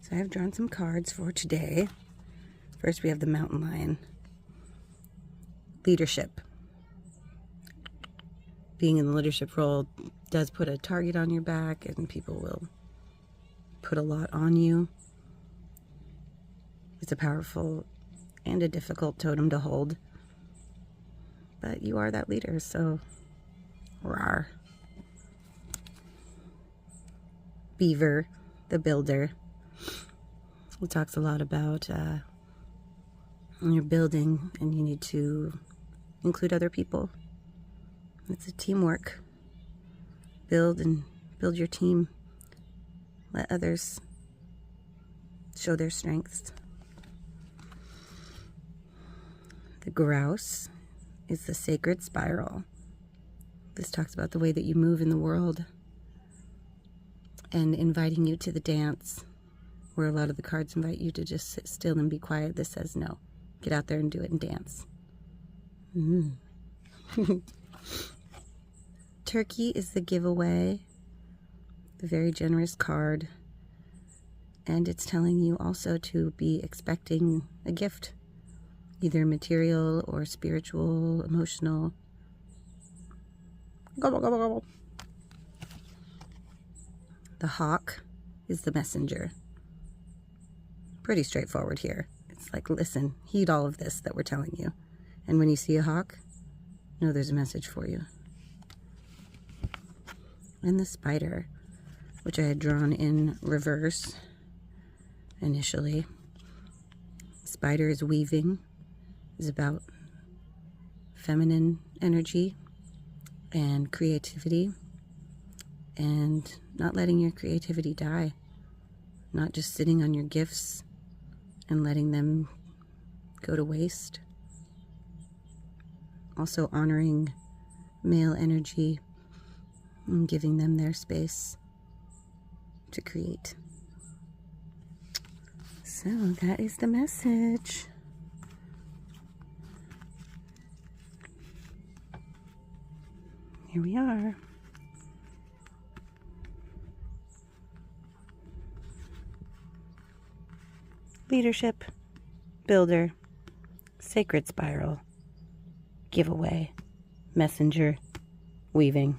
So I've drawn some cards for today. First we have the Mountain Lion. Leadership. Being in the leadership role does put a target on your back, and people will put a lot on you. It's a powerful and a difficult totem to hold. But you are that leader, so rawr. Beaver, the builder. He talks a lot about when you're building and you need to include other people. It's a teamwork. Build your team. Let others show their strengths. The grouse is the sacred spiral. This talks about the way that you move in the world and inviting you to the dance, where a lot of the cards invite you to just sit still and be quiet. This says no. Get out there and do it and dance. Turkey is the giveaway. The very generous card. And it's telling you also to be expecting a gift. Either material or spiritual, emotional. Gobble, gobble, gobble. The hawk is the messenger. Pretty straightforward here. It's like, listen, heed all of this that we're telling you. And when you see a hawk, know there's a message for you. And the spider, which I had drawn in reverse initially. Spider is weaving, is about feminine energy and creativity, and not letting your creativity die, not just sitting on your gifts and letting them go to waste. Also honoring male energy and giving them their space to create. So that is the message. Here we are. Leadership, builder, sacred spiral, giveaway, messenger, weaving.